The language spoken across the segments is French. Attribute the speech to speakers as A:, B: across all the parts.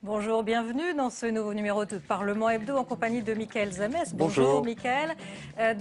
A: Bonjour, bienvenue dans ce nouveau numéro de Parlement Hebdo en compagnie de Mickaël Zamès.
B: Bonjour
A: Mickaël.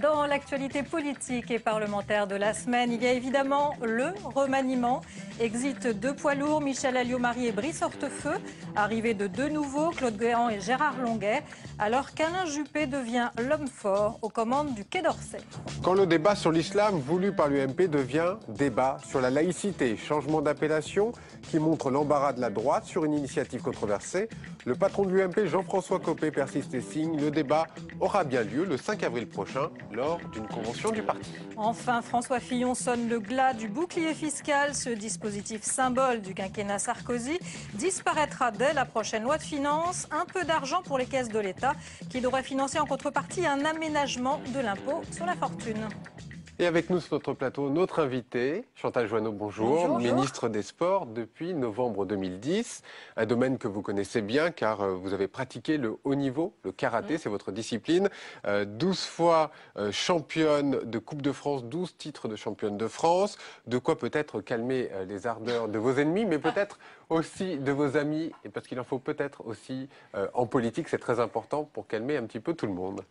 A: Dans l'actualité politique et parlementaire de la semaine, il y a évidemment le remaniement. Exit deux poids lourds, Michèle Alliot-Marie et Brice Hortefeux. Arrivée de deux nouveaux, Claude Guéant et Gérard Longuet. Alors qu'Alain Juppé devient l'homme fort aux commandes du Quai d'Orsay.
B: Quand le débat sur l'islam voulu par l'UMP devient débat sur la laïcité, changement d'appellation qui montre l'embarras de la droite sur une initiative controversée, le patron de l'UMP, Jean-François Copé, persiste et signe. Le débat aura bien lieu le 5 avril prochain lors d'une convention du parti.
A: Enfin, François Fillon sonne le glas du bouclier fiscal. Ce dispositif symbole du quinquennat Sarkozy disparaîtra dès la prochaine loi de finances. Un peu d'argent pour les caisses de l'État qui devrait financer en contrepartie un aménagement de l'impôt sur la fortune.
B: Et avec nous sur notre plateau, notre invité, Chantal Joanneau, bonjour, ministre des Sports depuis novembre 2010. Un domaine que vous connaissez bien car vous avez pratiqué le haut niveau, le karaté, c'est votre discipline. 12 fois championne de Coupe de France, 12 titres de championne de France. De quoi peut-être calmer les ardeurs de vos ennemis, mais peut-être aussi de vos amis. Et parce qu'il en faut peut-être aussi en politique, c'est très important pour calmer un petit peu tout le monde.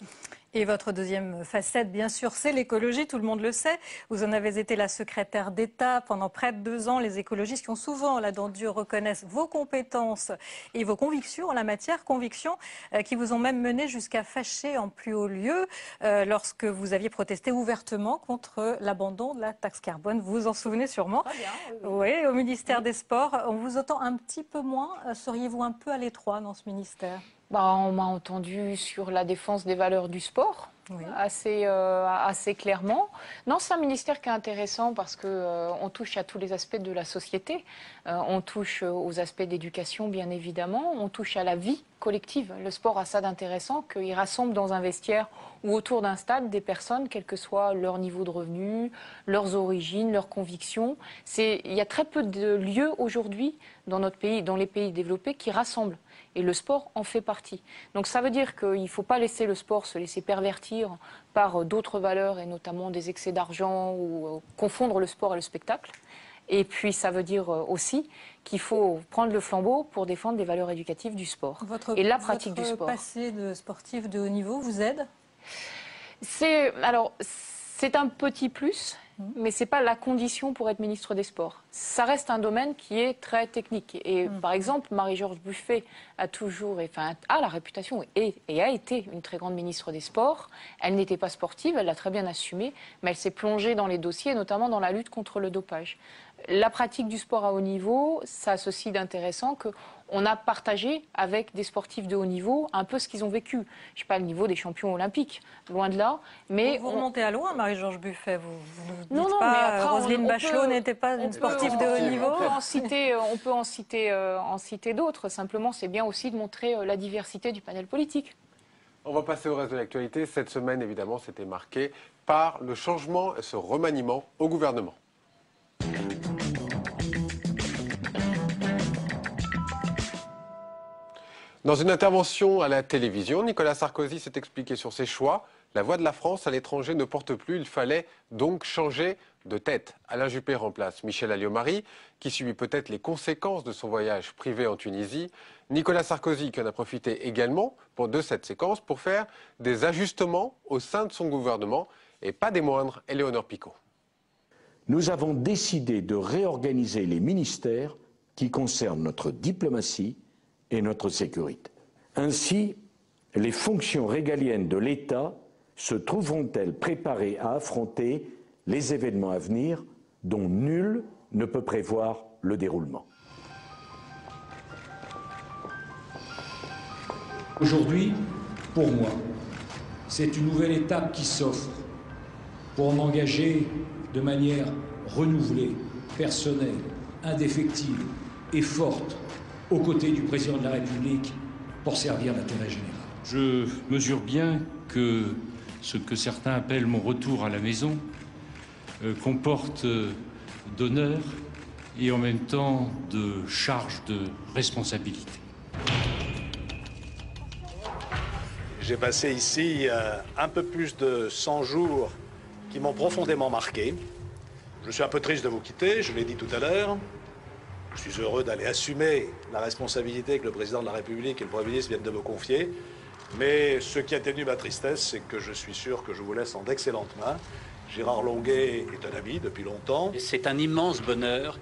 A: Et votre deuxième facette, bien sûr, c'est l'écologie, tout le monde le sait. Vous en avez été la secrétaire d'État pendant près de 2 ans. Les écologistes qui ont souvent la dent dure reconnaissent vos compétences et vos convictions en la matière, convictions qui vous ont même mené jusqu'à fâcher en plus haut lieu lorsque vous aviez protesté ouvertement contre l'abandon de la taxe carbone. Vous vous en souvenez sûrement.
C: Très bien,
A: oui, au ministère des Sports. On vous entend un petit peu moins. Seriez-vous un peu à l'étroit dans ce ministère ?
C: On m'a entendu sur la défense des valeurs du sport, oui. assez clairement. Non, c'est un ministère qui est intéressant parce qu'on touche à tous les aspects de la société. On touche aux aspects d'éducation, bien évidemment. On touche à la vie collective. Le sport a ça d'intéressant qu'il rassemble dans un vestiaire ou autour d'un stade des personnes, quel que soit leur niveau de revenu, leurs origines, leurs convictions. Il y a très peu de lieux aujourd'hui dans notre pays, dans les pays développés, qui rassemblent. Et le sport en fait partie. Donc ça veut dire qu'il ne faut pas laisser le sport se laisser pervertir par d'autres valeurs, et notamment des excès d'argent, ou confondre le sport et le spectacle. Et puis ça veut dire aussi qu'il faut prendre le flambeau pour défendre les valeurs éducatives du sport et la pratique du sport.
A: Votre passé de sportif de haut niveau vous aide ?
C: C'est un petit plus, mais ce n'est pas la condition pour être ministre des Sports. Ça reste un domaine qui est très technique. Et par exemple, Marie-Georges Buffet a la réputation et a été une très grande ministre des Sports. Elle n'était pas sportive, elle l'a très bien assumé, mais elle s'est plongée dans les dossiers, notamment dans la lutte contre le dopage. La pratique du sport à haut niveau, ça a ceci d'intéressant qu'on a partagé avec des sportifs de haut niveau un peu ce qu'ils ont vécu. Je ne sais pas le niveau des champions olympiques, loin de là. Mais
A: vous remontez à loin, Marie-Georges Buffet. Vous
C: non,
A: dites pas,
C: mais après,
A: Roselyne Bachelot n'était pas une sportive de haut niveau.
C: On peut en citer d'autres. Simplement, c'est bien aussi de montrer la diversité du panel politique.
B: On va passer au reste de l'actualité. Cette semaine, évidemment, c'était marqué par le changement et ce remaniement au gouvernement. Dans une intervention à la télévision, Nicolas Sarkozy s'est expliqué sur ses choix. La voix de la France à l'étranger ne porte plus, il fallait donc changer de tête. Alain Juppé remplace Michèle Alliot-Marie, qui subit peut-être les conséquences de son voyage privé en Tunisie. Nicolas Sarkozy qui en a profité également de cette séquence pour faire des ajustements au sein de son gouvernement, et pas des moindres, Éléonore Picot.
D: Nous avons décidé de réorganiser les ministères qui concernent notre diplomatie et notre sécurité. Ainsi, les fonctions régaliennes de l'État se trouveront-elles préparées à affronter les événements à venir dont nul ne peut prévoir le déroulement.
E: Aujourd'hui, pour moi, c'est une nouvelle étape qui s'offre pour m'engager de manière renouvelée, personnelle, indéfectible et forte aux côtés du président de la République pour servir l'intérêt général.
F: Je mesure bien que ce que certains appellent mon retour à la maison comporte d'honneur et en même temps de charge de responsabilité.
G: J'ai passé ici un peu plus de 100 jours qui m'ont profondément marqué. Je suis un peu triste de vous quitter, je l'ai dit tout à l'heure. Je suis heureux d'aller assumer la responsabilité que le président de la République et le Premier ministre viennent de me confier. Mais ce qui atténue ma tristesse, c'est que je suis sûr que je vous laisse en d'excellentes mains. Gérard Longuet est un ami depuis longtemps.
H: C'est un immense bonheur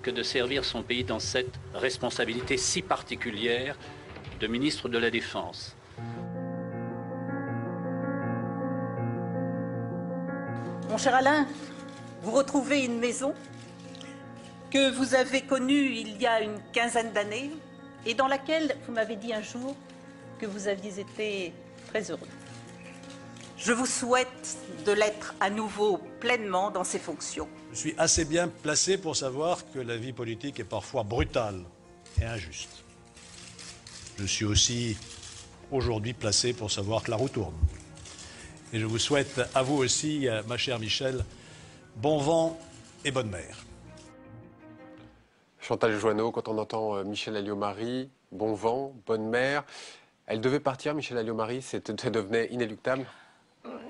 H: que de servir son pays dans cette responsabilité si particulière de ministre de la Défense.
I: Mon cher Alain, vous retrouvez une maison que vous avez connue il y a une quinzaine d'années et dans laquelle vous m'avez dit un jour que vous aviez été très heureux. Je vous souhaite de l'être à nouveau pleinement dans ses fonctions.
G: Je suis assez bien placé pour savoir que la vie politique est parfois brutale et injuste. Je suis aussi aujourd'hui placé pour savoir que la roue tourne. Et je vous souhaite à vous aussi, ma chère Michel, bon vent et bonne mer.
B: Chantal Joanneau, quand on entend Michèle Alliot-Marie, bon vent, bonne mer, elle devait partir, Michèle Alliot-Marie, ça devenait inéluctable?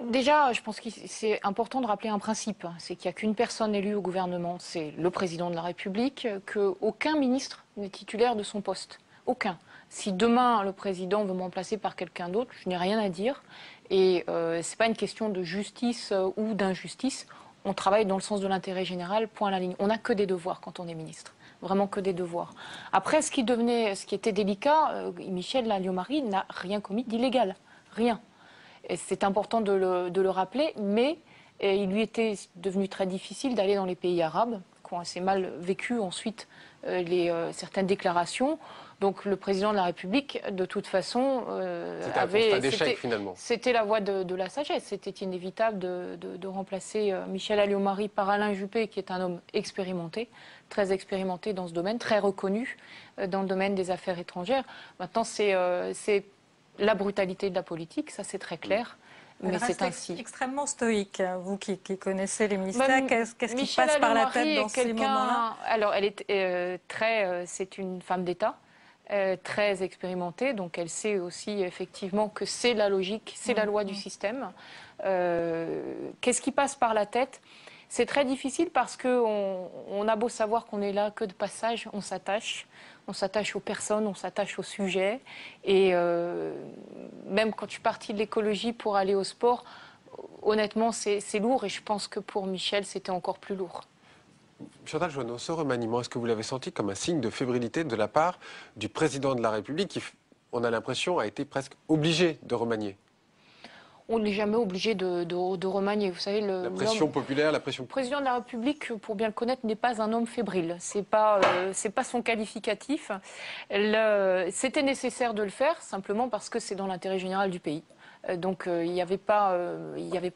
C: Déjà, je pense que c'est important de rappeler un principe, c'est qu'il n'y a qu'une personne élue au gouvernement, c'est le président de la République, qu'aucun ministre n'est titulaire de son poste. Aucun. Si demain le président veut me remplacer par quelqu'un d'autre, je n'ai rien à dire. Et ce n'est pas une question de justice ou d'injustice. On travaille dans le sens de l'intérêt général, point à la ligne. On n'a que des devoirs quand on est ministre. Vraiment que des devoirs. Après, ce qui était délicat, Michèle Alliot-Marie n'a rien commis d'illégal. Rien. Et c'est important de le rappeler, mais il lui était devenu très difficile d'aller dans les pays arabes, qui ont assez mal vécu ensuite certaines déclarations. Donc le président de la République, de toute façon, c'était la voie de la sagesse. C'était inévitable de remplacer Michèle Alliot-Marie par Alain Juppé, qui est un homme expérimenté, très expérimenté dans ce domaine, très reconnu dans le domaine des affaires étrangères. Maintenant, c'est la brutalité de la politique, ça c'est très clair. Mais c'est ainsi.
A: Extrêmement stoïque, vous qui connaissez les ministères, qu'est-ce qui passe par la tête dans ces moments-là?
C: Alors, elle est c'est une femme d'État, très expérimentée, donc elle sait aussi effectivement que c'est la logique, c'est la loi du système. Qu'est-ce qui passe par la tête? C'est très difficile parce qu'on a beau savoir qu'on est là que de passage, on s'attache. On s'attache aux personnes, on s'attache aux sujets. Et même quand je suis partie de l'écologie pour aller au sport, honnêtement, c'est lourd. Et je pense que pour Michel, c'était encore plus lourd.
B: Chantal Joanneau, ce remaniement, est-ce que vous l'avez senti comme un signe de fébrilité de la part du président de la République qui, on a l'impression, a été presque obligé de remanier?
C: On n'est jamais obligé de remanier. Vous savez,
B: la pression populaire, la pression...
C: Le président de la République, pour bien le connaître, n'est pas un homme fébrile. C'est pas son qualificatif. C'était nécessaire de le faire, simplement parce que c'est dans l'intérêt général du pays. Donc il n'y avait pas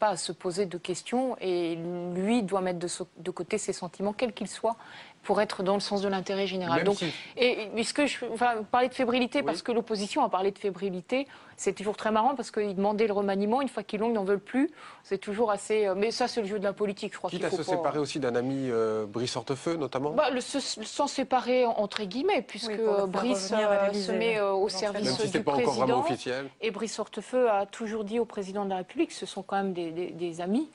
C: à se poser de questions et lui doit mettre de côté ses sentiments, quels qu'ils soient, pour être dans le sens de l'intérêt général. Donc, et puisque parler de fébrilité, oui. Parce que l'opposition a parlé de fébrilité, c'est toujours très marrant parce qu'ils demandaient le remaniement, une fois qu'ils l'ont, ils n'en veulent plus. C'est toujours assez... mais ça, c'est le jeu de la politique, je crois.
B: Quitte à se séparer aussi d'un ami, Brice Hortefeux, notamment
C: sans séparer, entre guillemets, puisque Brice se met au service du
B: pas
C: président.
B: Encore vraiment officiel.
C: Et Brice Hortefeux a toujours dit au président de la République, ce sont quand même des amis,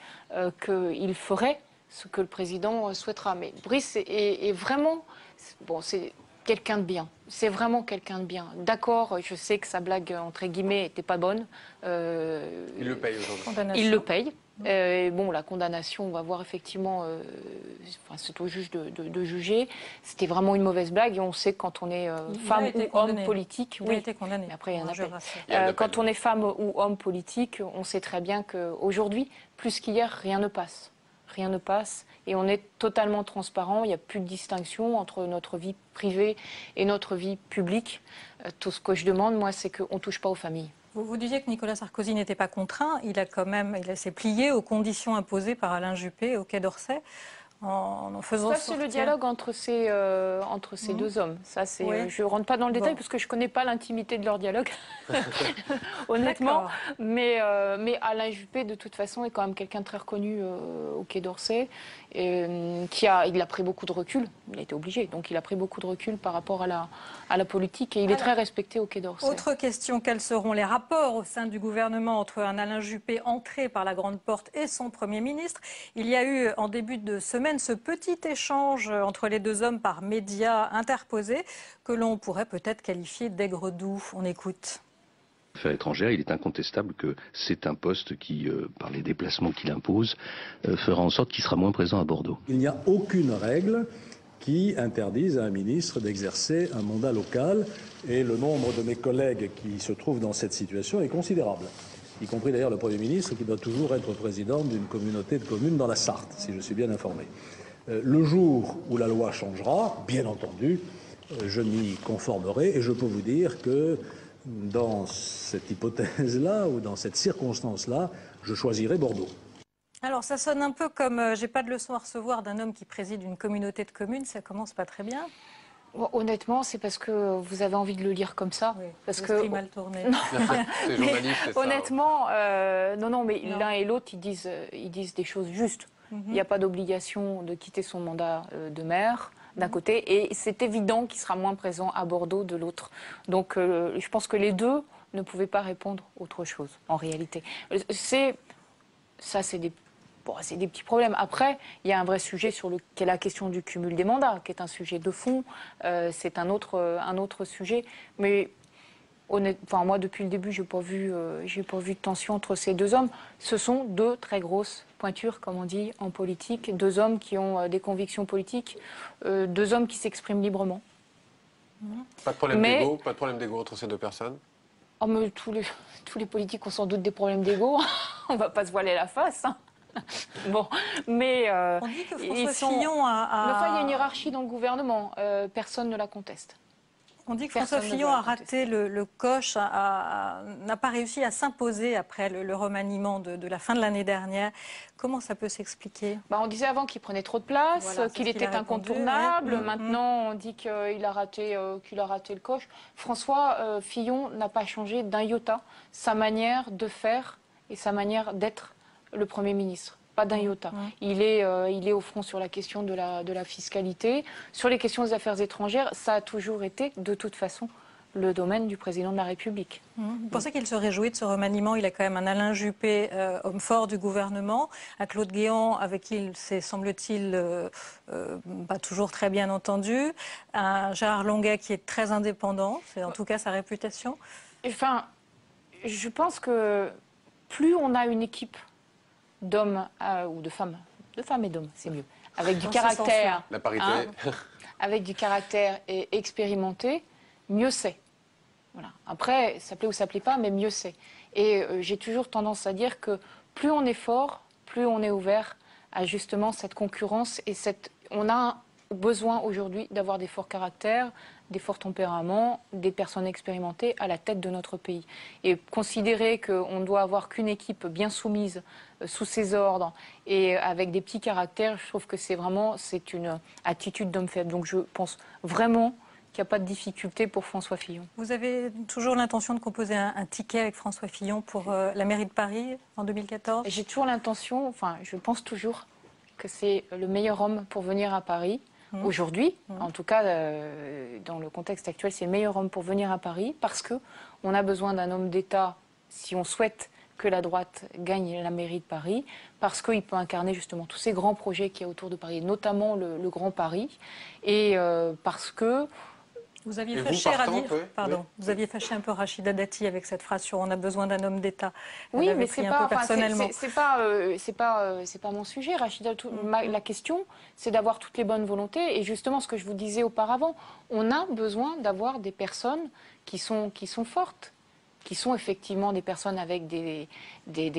C: qu'il ferait ce que le président souhaitera. Mais Brice est vraiment... Bon, c'est quelqu'un de bien. C'est vraiment quelqu'un de bien. D'accord, je sais que sa blague, entre guillemets, n'était pas bonne.
B: Il le paye aujourd'hui.
C: Il le paye. Bon, la condamnation, on va voir effectivement... c'est au juge de juger. C'était vraiment une mauvaise blague. Et on sait que quand on est femme ou homme politique...
A: Il a été condamné.
C: Mais après, il y en a quand on est femme ou homme politique, on sait très bien qu'aujourd'hui, plus qu'hier, rien ne passe. Rien ne passe et on est totalement transparent. Il n'y a plus de distinction entre notre vie privée et notre vie publique. Tout ce que je demande, moi, c'est qu'on ne touche pas aux familles.
A: Vous disiez que Nicolas Sarkozy n'était pas contraint. Il s'est plié aux conditions imposées par Alain Juppé au Quai d'Orsay en faisant
C: ça, c'est le dialogue entre ces deux hommes. Ça, c'est,
A: oui.
C: je ne rentre pas dans le détail parce que je ne connais pas l'intimité de leur dialogue, honnêtement. Mais Alain Juppé, de toute façon, est quand même quelqu'un de très reconnu au Quai d'Orsay. Il a pris beaucoup de recul. Il a été obligé. Donc, il a pris beaucoup de recul par rapport à la politique. Et il est très respecté au Quai d'Orsay.
A: Autre question, quels seront les rapports au sein du gouvernement entre un Alain Juppé entré par la grande porte et son Premier ministre? Il y a eu en début de semaine ce petit échange entre les deux hommes par médias interposés que l'on pourrait peut-être qualifier d'aigre-doux. On écoute.
J: Affaires étrangères, il est incontestable que c'est un poste qui, par les déplacements qu'il impose, fera en sorte qu'il sera moins présent à Bordeaux.
K: Il n'y a aucune règle qui interdise à un ministre d'exercer un mandat local et le nombre de mes collègues qui se trouvent dans cette situation est considérable. Y compris d'ailleurs le Premier ministre qui doit toujours être président d'une communauté de communes dans la Sarthe, si je suis bien informé. Le jour où la loi changera, bien entendu, je m'y conformerai et je peux vous dire que dans cette hypothèse-là ou dans cette circonstance-là, je choisirai Bordeaux.
A: Alors ça sonne un peu comme j'ai pas de leçon à recevoir d'un homme qui préside une communauté de communes, ça commence pas très bien.
C: Honnêtement, c'est parce que vous avez envie de le lire comme ça.
A: Oui,
C: parce que
A: mal tourné.
B: C'est journaliste, c'est ça.
C: Honnêtement, mais l'un et l'autre, ils disent des choses justes. Il n'y a pas d'obligation de quitter son mandat de maire d'un côté, et c'est évident qu'il sera moins présent à Bordeaux de l'autre. Donc, je pense que les deux ne pouvaient pas répondre autre chose, en réalité. C'est des petits problèmes. Après, il y a un vrai sujet qui est la question du cumul des mandats, qui est un sujet de fond. C'est un autre sujet. Mais moi, depuis le début, j'ai pas vu de tension entre ces deux hommes. Ce sont deux très grosses pointures, comme on dit en politique. Deux hommes qui ont des convictions politiques. Deux hommes qui s'expriment librement.
B: Pas de problème d'ego entre ces deux personnes?
C: Oh, mais tous les politiques ont sans doute des problèmes d'ego. On ne va pas se voiler la face. Hein. Bon, mais
A: on dit que François Fillon
C: il y a une hiérarchie dans le gouvernement. Personne ne la conteste.
A: On dit que François Fillon a raté le coche, n'a pas réussi à s'imposer après le remaniement de la fin de l'année dernière. Comment ça peut s'expliquer?
C: On disait avant qu'il prenait trop de place, qu'il était incontournable. Maintenant, on dit qu'il a raté le coche. François Fillon n'a pas changé d'un iota sa manière de faire et sa manière d'être le Premier ministre. Pas d'un iota. Il est au front sur la question de la fiscalité. Sur les questions des affaires étrangères, ça a toujours été, de toute façon, le domaine du président de la République.
A: Vous pensez qu'il se réjouit de ce remaniement? Il a quand même un Alain Juppé, homme fort du gouvernement, un Claude Guéant, avec qui il s'est, semble-t-il, pas toujours très bien entendu, un Gérard Longuet qui est très indépendant, c'est en tout cas sa réputation.
C: Enfin, je pense que plus on a une équipe d'hommes ou de femmes et d'hommes, c'est mieux, avec du caractère,
B: la parité,
C: avec du caractère et expérimenté, mieux c'est. Voilà. Après, ça plaît ou ça plaît pas, mais mieux c'est. Et j'ai toujours tendance à dire que plus on est fort, plus on est ouvert à justement cette concurrence et on a besoin aujourd'hui d'avoir des forts caractères, des forts tempéraments, des personnes expérimentées à la tête de notre pays. Et considérer qu'on ne doit avoir qu'une équipe bien soumise sous ses ordres et avec des petits caractères, je trouve que c'est une attitude d'homme faible. Donc je pense vraiment qu'il n'y a pas de difficulté pour François Fillon.
A: Vous avez toujours l'intention de composer un ticket avec François Fillon pour la mairie de Paris en 2014?
C: J'ai toujours l'intention, je pense toujours que c'est le meilleur homme pour venir à Paris. Aujourd'hui, en tout cas, dans le contexte actuel, c'est le meilleur homme pour venir à Paris parce qu'on a besoin d'un homme d'État si on souhaite que la droite gagne la mairie de Paris, parce qu'il peut incarner justement tous ces grands projets qu'il y a autour de Paris, notamment le Grand Paris, et parce que...
A: Vous aviez fâché un peu Rachida Dati avec cette phrase sur on a besoin d'un homme d'État.
C: Oui, mais c'est pas mon sujet, Rachida. La question, c'est d'avoir toutes les bonnes volontés. Et justement, ce que je vous disais auparavant, on a besoin d'avoir des personnes qui sont fortes, qui sont effectivement des personnes avec des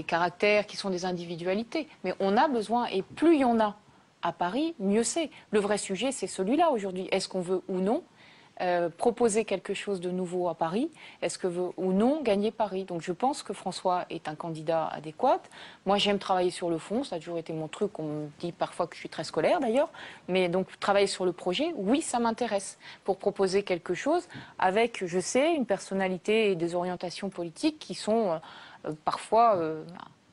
C: caractères, qui sont des individualités. Mais on a besoin, et plus il y en a à Paris, mieux c'est. Le vrai sujet, c'est celui-là aujourd'hui. Est-ce qu'on veut ou non proposer quelque chose de nouveau à Paris? Est-ce que veut ou non gagner Paris? Donc je pense que François est un candidat adéquat. Moi j'aime travailler sur le fond, ça a toujours été mon truc. On me dit parfois que je suis très scolaire d'ailleurs, mais donc travailler sur le projet, oui, ça m'intéresse pour proposer quelque chose avec, je sais, une personnalité et des orientations politiques qui sont parfois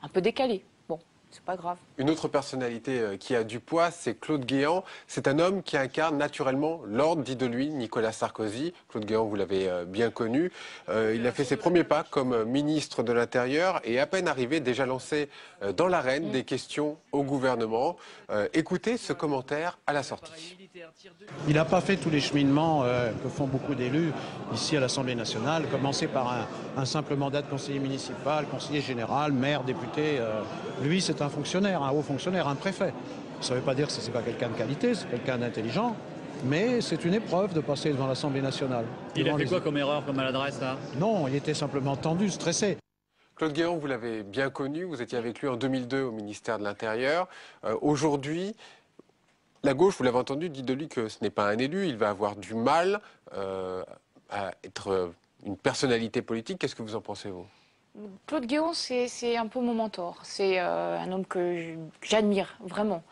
C: un peu décalées. Bon, c'est pas grave.
B: Une autre personnalité qui a du poids, c'est Claude Guéant. C'est un homme qui incarne naturellement l'ordre, dit de lui Nicolas Sarkozy. Claude Guéant, vous l'avez bien connu. Il a fait ses premiers pas comme ministre de l'Intérieur et à peine arrivé, déjà lancé dans l'arène des questions au gouvernement. Écoutez ce commentaire à la sortie.
L: Il n'a pas fait tous les cheminements que font beaucoup d'élus ici à l'Assemblée nationale, commencer par un simple mandat de conseiller municipal, conseiller général, maire, député. Lui, c'est un fonctionnaire, un haut fonctionnaire, un préfet. Ça ne veut pas dire que ce n'est pas quelqu'un de qualité, c'est quelqu'un d'intelligent, mais c'est une épreuve de passer devant l'Assemblée nationale.
M: Il a fait quoi comme erreur, comme maladresse là?
L: Non, il était simplement tendu, stressé.
B: Claude Guéant, vous l'avez bien connu, vous étiez avec lui en 2002 au ministère de l'Intérieur. Aujourd'hui, la gauche, vous l'avez entendu, dit de lui que ce n'est pas un élu, il va avoir du mal à être une personnalité politique. Qu'est-ce que vous en pensez, vous?
C: Claude Guéant, c'est un peu mon mentor. C'est un homme que j'admire vraiment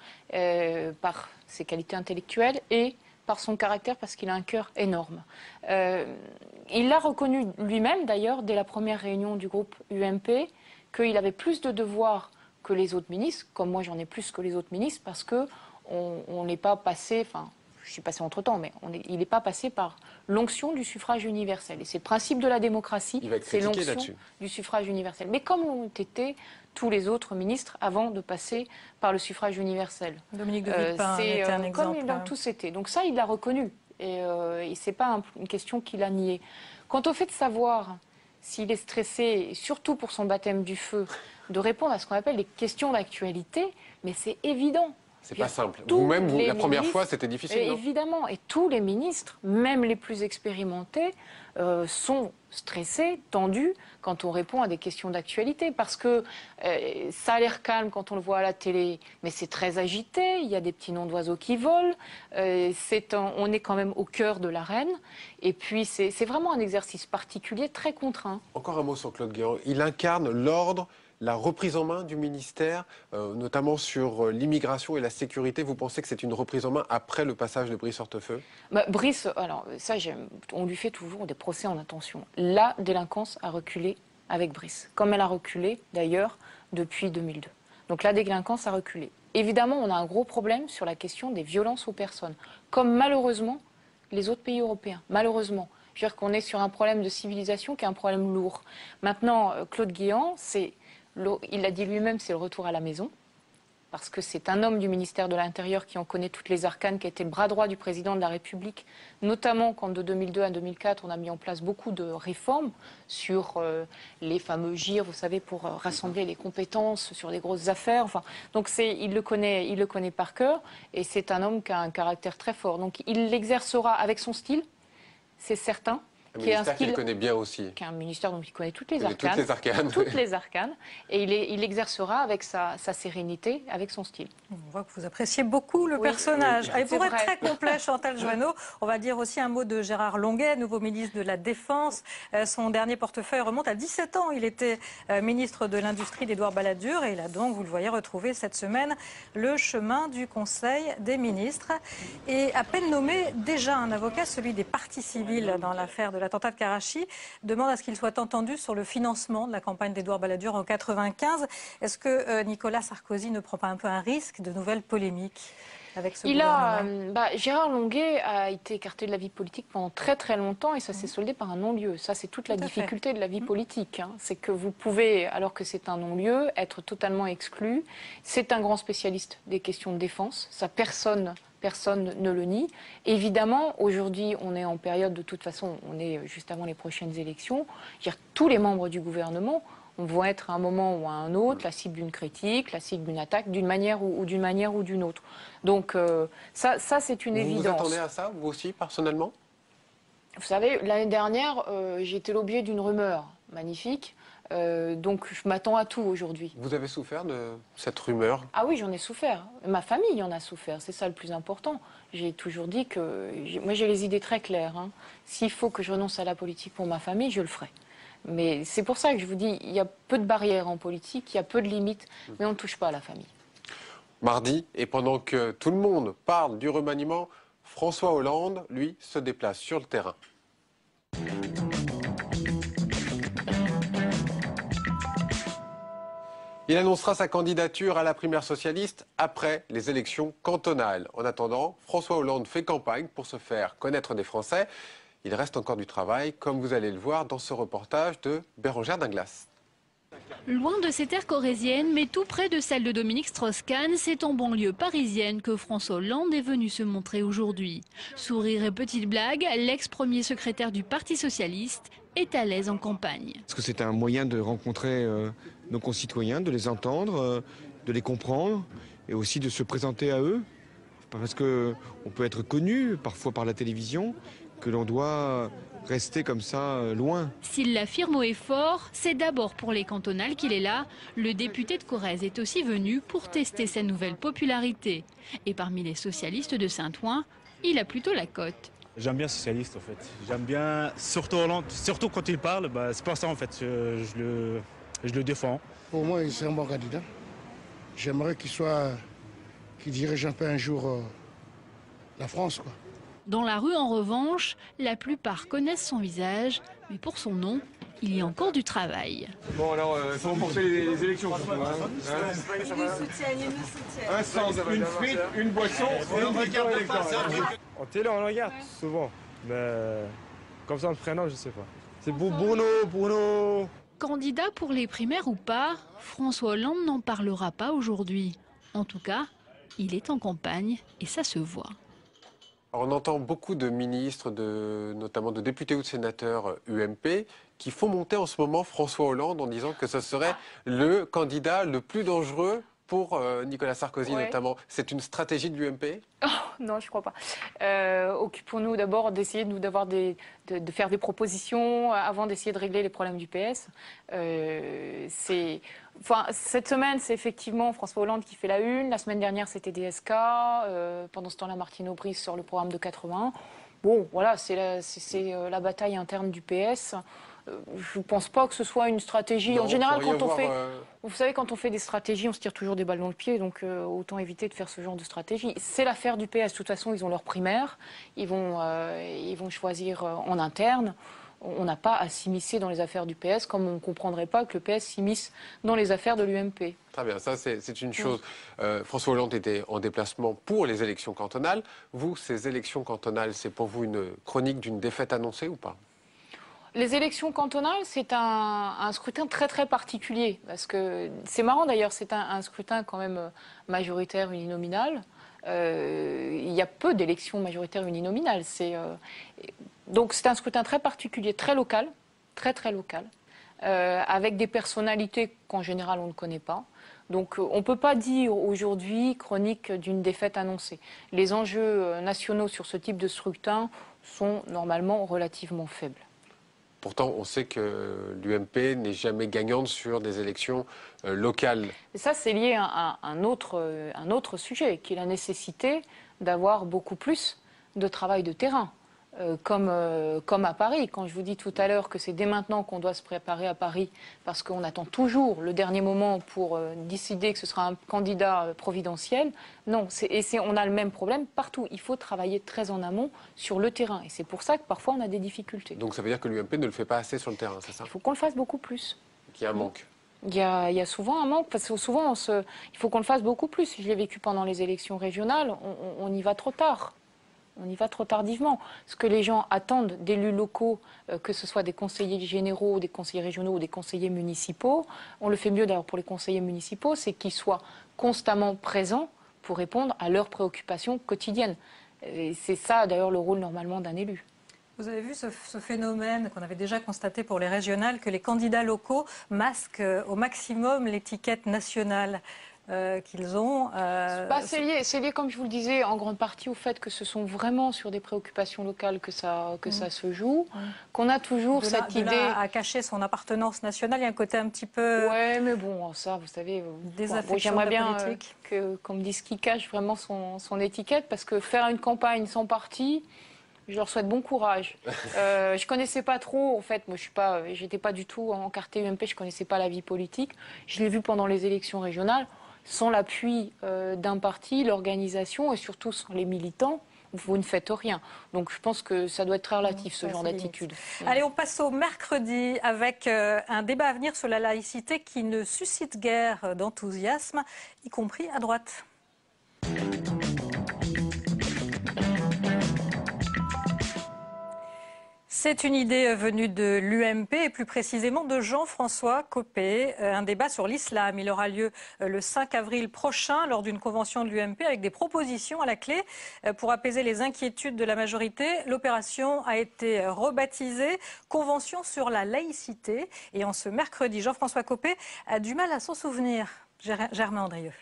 C: par ses qualités intellectuelles et par son caractère parce qu'il a un cœur énorme. Il l'a reconnu lui-même d'ailleurs dès la première réunion du groupe UMP qu'il avait plus de devoirs que les autres ministres, comme moi j'en ai plus que les autres ministres parce que on n'est pas passé, enfin je suis passé entre-temps, mais il n'est pas passé par l'onction du suffrage universel. Et c'est le principe de la démocratie, c'est l'onction du suffrage universel. Mais comme l'ont été tous les autres ministres avant de passer par le suffrage universel.
A: Dominique de Villepin était un exemple.
C: Comme ils l'ont tous été. Donc ça, il l'a reconnu. Et ce n'est pas une question qu'il a niée. Quant au fait de savoir s'il est stressé, et surtout pour son baptême du feu, de répondre à ce qu'on appelle les questions d'actualité, mais c'est évident.
B: C'est pas simple. Vous-même, la première fois, c'était difficile, non?
C: Évidemment. Et tous les ministres, même les plus expérimentés, sont stressés, tendus quand on répond à des questions d'actualité. Parce que ça a l'air calme quand on le voit à la télé, mais c'est très agité. Il y a des petits noms d'oiseaux qui volent. On est quand même au cœur de l'arène. Et puis, c'est vraiment un exercice particulier, très contraint.
B: Encore un mot sur Claude Guéant. Il incarne l'ordre, la reprise en main du ministère, notamment sur l'immigration et la sécurité. Vous pensez que c'est une reprise en main après le passage de Brice Hortefeux?
C: Brice, alors ça, on lui fait toujours des procès en intention. La délinquance a reculé avec Brice, comme elle a reculé d'ailleurs depuis 2002. Donc la délinquance a reculé. Évidemment, on a un gros problème sur la question des violences aux personnes, comme malheureusement les autres pays européens. Malheureusement. Je veux dire qu'on est sur un problème de civilisation qui est un problème lourd. Maintenant, Claude Guéant, il l'a dit lui-même, c'est le retour à la maison, parce que c'est un homme du ministère de l'Intérieur qui en connaît toutes les arcanes, qui a été le bras droit du président de la République, notamment quand de 2002 à 2004, on a mis en place beaucoup de réformes sur les fameux GIR, vous savez, pour rassembler les compétences sur les grosses affaires. Enfin, donc il le connaît par cœur, et c'est un homme qui a un caractère très fort. Donc il l'exercera avec son style, c'est certain.
B: Un ministère qu'il connaît bien aussi.
C: Qui est un ministère dont il connaît toutes les arcanes.
B: Toutes les arcanes.
C: Toutes les arcanes. Et il exercera avec sa sérénité, avec son style.
A: On voit que vous appréciez beaucoup le personnage.
C: Oui,
A: et pour être très complet, Chantal Joanneau, on va dire aussi un mot de Gérard Longuet, nouveau ministre de la Défense. Son dernier portefeuille remonte à 17 ans. Il était ministre de l'Industrie d'Édouard Balladur et il a donc, vous le voyez, retrouvé cette semaine le chemin du Conseil des ministres. Et à peine nommé, déjà un avocat, celui des parties civiles dans l'affaire de l'attentat de Karachi, demande à ce qu'il soit entendu sur le financement de la campagne d'Édouard Balladur en 1995. Est-ce que Nicolas Sarkozy ne prend pas un peu un risque de nouvelles polémiques avec ce gouvernement?
C: Gérard Longuet a été écarté de la vie politique pendant très très longtemps et ça s'est soldé par un non-lieu. Ça, c'est toute la difficulté de la vie politique. C'est que vous pouvez, alors que c'est un non-lieu, être totalement exclu. C'est un grand spécialiste des questions de défense. Ça, personne ne le nie. Évidemment, aujourd'hui, on est en période, de toute façon, on est juste avant les prochaines élections. Tous les membres du gouvernement vont être à un moment ou à un autre la cible d'une critique, la cible d'une attaque, d'une manière ou d'une autre. Donc ça c'est une évidence.
B: Vous vous attendez à ça, vous aussi, personnellement?
C: Vous savez, l'année dernière, j'ai été l'objet d'une rumeur. magnifique. Donc je m'attends à tout aujourd'hui.
B: Vous avez souffert de cette rumeur?
C: Ah oui, j'en ai souffert. Ma famille en a souffert, c'est ça le plus important. J'ai toujours dit que... Moi j'ai les idées très claires. Hein. S'il faut que je renonce à la politique pour ma famille, je le ferai. Mais c'est pour ça que je vous dis, il y a peu de barrières en politique, il y a peu de limites, mais on ne touche pas à la famille.
B: Mardi, et pendant que tout le monde parle du remaniement, François Hollande, lui, se déplace sur le terrain. Il annoncera sa candidature à la primaire socialiste après les élections cantonales. En attendant, François Hollande fait campagne pour se faire connaître des Français. Il reste encore du travail, comme vous allez le voir dans ce reportage de Bérengère Dinglas.
N: Loin de ses terres corréziennes, mais tout près de celle de Dominique Strauss-Kahn, c'est en banlieue parisienne que François Hollande est venu se montrer aujourd'hui. Sourire et petite blague, l'ex-premier secrétaire du Parti socialiste est à l'aise en campagne.
O: Parce que c'est un moyen de rencontrer nos concitoyens, de les entendre, de les comprendre et aussi de se présenter à eux. Parce qu'on peut être connu parfois par la télévision, que l'on doit rester comme ça loin.
N: S'il l'affirme haut et fort, c'est d'abord pour les cantonales qu'il est là. Le député de Corrèze est aussi venu pour tester sa nouvelle popularité. Et parmi les socialistes de Saint-Ouen, il a plutôt la cote.
P: J'aime bien socialiste en fait. J'aime bien, surtout Hollande, surtout quand il parle, c'est pour ça en fait, je le défends.
Q: Pour moi, c'est un bon candidat. J'aimerais qu'il dirige un peu un jour la France, quoi.
N: Dans la rue, en revanche, la plupart connaissent son visage, mais pour son nom, il y a encore du travail.
O: Bon alors, il faut remporter les élections.
R: Ils nous soutiennent.
O: Un centre, une frite, une boisson,
S: En télé, on regarde souvent, mais comme ça, le prénom, je sais pas. C'est Bruno.
N: Candidat pour les primaires ou pas, François Hollande n'en parlera pas aujourd'hui. En tout cas, il est en campagne et ça se voit.
B: Alors, on entend beaucoup de ministres, notamment de députés ou de sénateurs UMP, qui font monter en ce moment François Hollande en disant que ce serait le candidat le plus dangereux pour Nicolas Sarkozy notamment. C'est une stratégie de l'UMP?
C: Oh, non, je ne crois pas. Occupons-nous d'abord d'essayer de faire des propositions avant d'essayer de régler les problèmes du PS. Cette semaine, c'est effectivement François Hollande qui fait la une. La semaine dernière, c'était DSK. Pendant ce temps-là, Martine Aubry sur le programme de 80. Bon, voilà, c'est la bataille interne du PS. Je ne pense pas que ce soit une stratégie.
B: Non,
C: en général, vous savez, quand on fait des stratégies, on se tire toujours des balles dans le pied, donc autant éviter de faire ce genre de stratégie. C'est l'affaire du PS. De toute façon, ils ont leur primaire, ils vont choisir en interne. On n'a pas à s'immiscer dans les affaires du PS, comme on ne comprendrait pas que le PS s'immisce dans les affaires de l'UMP.
B: Très bien, ça c'est une chose. François Hollande était en déplacement pour les élections cantonales. Vous, ces élections cantonales, c'est pour vous une chronique d'une défaite annoncée ou pas?
C: Les élections cantonales, c'est un scrutin très très particulier, parce que c'est marrant d'ailleurs, c'est un scrutin quand même majoritaire uninominal. Il y a peu d'élections majoritaires uninominales. Donc c'est un scrutin très particulier, très local, très local, avec des personnalités qu'en général on ne connaît pas. Donc on ne peut pas dire aujourd'hui chronique d'une défaite annoncée. Les enjeux nationaux sur ce type de scrutin sont normalement relativement faibles.
B: Pourtant, on sait que l'UMP n'est jamais gagnante sur des élections locales.
C: Et ça, c'est lié à un autre sujet, qui est la nécessité d'avoir beaucoup plus de travail de terrain. Comme à Paris. Quand je vous dis tout à l'heure que c'est dès maintenant qu'on doit se préparer à Paris, parce qu'on attend toujours le dernier moment pour décider que ce sera un candidat providentiel, non, on a le même problème partout. Il faut travailler très en amont sur le terrain. Et c'est pour ça que parfois on a des difficultés.
B: Donc ça veut dire que l'UMP ne le fait pas assez sur le terrain, c'est ça?
C: Il faut qu'on le fasse beaucoup plus.
B: Qu'il y a un manque.
C: Il y a souvent un manque, parce que souvent il faut qu'on le fasse beaucoup plus. Je l'ai vécu pendant les élections régionales, on y va trop tard. On y va trop tardivement. Ce que les gens attendent d'élus locaux, que ce soit des conseillers généraux, des conseillers régionaux ou des conseillers municipaux, on le fait mieux d'ailleurs pour les conseillers municipaux, c'est qu'ils soient constamment présents pour répondre à leurs préoccupations quotidiennes. Et c'est ça d'ailleurs le rôle normalement d'un élu.
A: Vous avez vu ce phénomène qu'on avait déjà constaté pour les régionales, que les candidats locaux masquent au maximum l'étiquette nationale. qu'ils ont.
C: C'est lié, comme je vous le disais, en grande partie au fait que ce sont vraiment sur des préoccupations locales que ça se joue, qu'on a toujours cette idée...
A: à cacher son appartenance nationale, il y a un côté un petit peu...
C: Ouais, mais bon, ça, vous savez... J'aimerais bien qu'on me dise qui cache vraiment son étiquette, parce que faire une campagne sans parti... Je leur souhaite bon courage. Je connaissais pas trop, en fait, moi j'étais pas du tout encartée UMP, je connaissais pas la vie politique. Je l'ai vu pendant les élections régionales, sans l'appui d'un parti, l'organisation et surtout sans les militants, vous ne faites rien. Donc je pense que ça doit être très relatif, ce genre d'attitude.
A: Allez, on passe au mercredi avec un débat à venir sur la laïcité qui ne suscite guère d'enthousiasme, y compris à droite. C'est une idée venue de l'UMP et plus précisément de Jean-François Copé. Un débat sur l'islam. Il aura lieu le 5 avril prochain lors d'une convention de l'UMP avec des propositions à la clé pour apaiser les inquiétudes de la majorité. L'opération a été rebaptisée Convention sur la laïcité. Et en ce mercredi, Jean-François Copé a du mal à s'en souvenir. Germain Andrieux.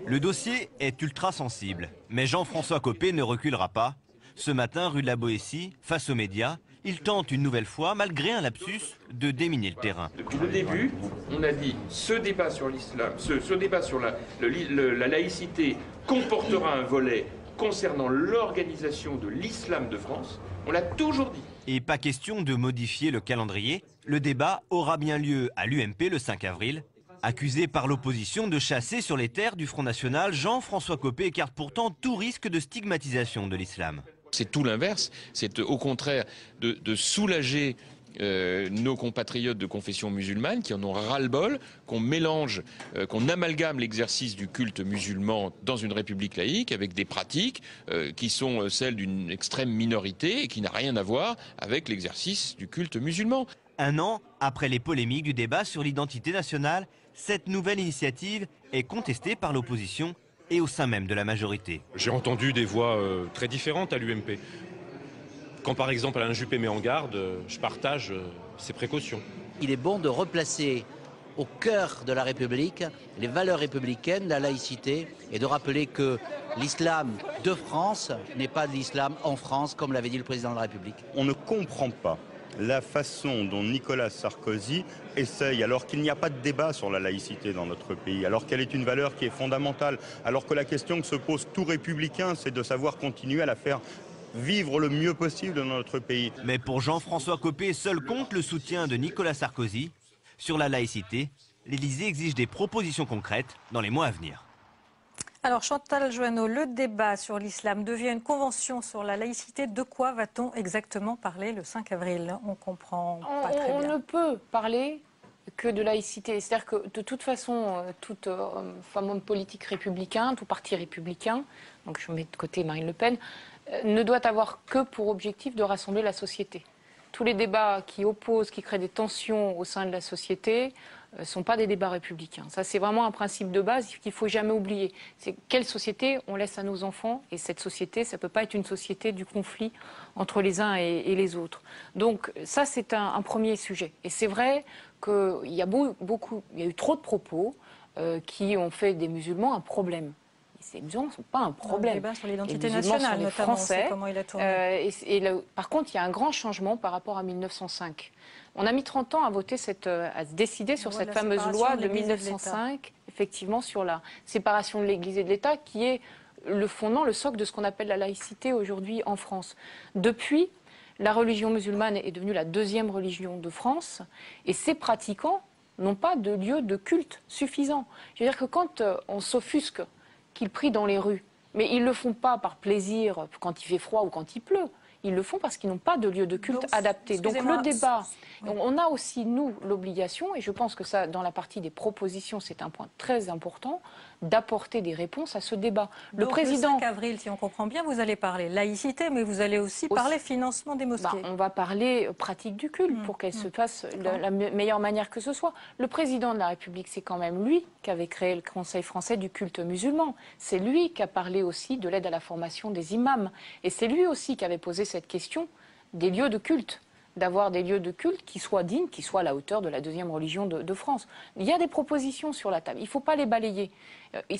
T: Le dossier est ultra sensible, mais Jean-François Copé ne reculera pas. Ce matin, rue de la Boétie, face aux médias, il tente une nouvelle fois, malgré un lapsus, de déminer le terrain.
U: Depuis le début, on a dit ce débat sur l'islam, ce débat sur la laïcité comportera un volet concernant l'organisation de l'islam de France. On l'a toujours dit.
T: Et pas question de modifier le calendrier. Le débat aura bien lieu à l'UMP le 5 avril. Accusé par l'opposition de chasser sur les terres du Front National, Jean-François Copé écarte pourtant tout risque de stigmatisation de l'islam.
U: C'est tout l'inverse, c'est au contraire de soulager nos compatriotes de confession musulmane qui en ont ras-le-bol, qu'on mélange, qu'on amalgame l'exercice du culte musulman dans une république laïque avec des pratiques qui sont celles d'une extrême minorité et qui n'a rien à voir avec l'exercice du culte musulman.
T: Un an après les polémiques du débat sur l'identité nationale, cette nouvelle initiative est contestée par l'opposition et au sein même de la majorité.
V: J'ai entendu des voix très différentes à l'UMP. Quand par exemple Alain Juppé met en garde, je partage ses précautions.
W: Il est bon de replacer au cœur de la République les valeurs républicaines, la laïcité, et de rappeler que l'islam de France n'est pas l'islam en France, comme l'avait dit le président de la République.
X: On ne comprend pas la façon dont Nicolas Sarkozy essaye, alors qu'il n'y a pas de débat sur la laïcité dans notre pays, alors qu'elle est une valeur qui est fondamentale, alors que la question que se pose tout républicain, c'est de savoir continuer à la faire vivre le mieux possible dans notre pays.
T: Mais pour Jean-François Copé, seul compte le soutien de Nicolas Sarkozy. Sur la laïcité, l'Élysée exige des propositions concrètes dans les mois à venir.
A: Alors Chantal Joanneau, le débat sur l'islam devient une convention sur la laïcité. De quoi va-t-on exactement parler le 5 avril? On comprend pas très bien.
C: On ne peut parler que de laïcité. C'est-à-dire que de toute façon, tout homme politique républicain, tout parti républicain, donc je mets de côté Marine Le Pen, ne doit avoir que pour objectif de rassembler la société. Tous les débats qui opposent, qui créent des tensions au sein de la société, ne sont pas des débats républicains. Ça, c'est vraiment un principe de base qu'il ne faut jamais oublier. C'est quelle société on laisse à nos enfants, et cette société, ça ne peut pas être une société du conflit entre les uns et les autres. Donc ça, c'est un premier sujet. Et c'est vrai qu'il y a il y a eu trop de propos qui ont fait des musulmans un problème. Ces musulmans ne sont pas un problème.
A: Le débat sur l'identité nationale, notamment,
C: Français.
A: Comment il a tourné.
C: Par contre, il y a un grand changement par rapport à 1905. On a mis 30 ans à voter à se décider sur cette fameuse loi de 1905, effectivement, sur la séparation de l'Église et de l'État, qui est le fondement, le socle de ce qu'on appelle la laïcité aujourd'hui en France. Depuis, la religion musulmane est devenue la deuxième religion de France, et ses pratiquants n'ont pas de lieu de culte suffisant. Je veux dire que quand on s'offusque qu'ils prient dans les rues, mais ils ne le font pas par plaisir quand il fait froid ou quand il pleut. Ils le font parce qu'ils n'ont pas de lieu de culte adapté. Donc le débat, on a aussi, nous, l'obligation, et je pense que ça, dans la partie des propositions, c'est un point très important, d'apporter des réponses à ce débat.
A: Le président... Le 5 avril, si on comprend bien, vous allez parler laïcité, mais vous allez aussi parler financement des mosquées.
C: On va parler pratique du culte pour qu'elle se fasse de la meilleure manière que ce soit. Le président de la République, c'est quand même lui qui avait créé le Conseil français du culte musulman. C'est lui qui a parlé aussi de l'aide à la formation des imams. Et c'est lui aussi qui avait posé cette question des lieux de culte. d'avoir des lieux de culte qui soient dignes, qui soient à la hauteur de la deuxième religion de France. Il y a des propositions sur la table, il ne faut pas les balayer. Il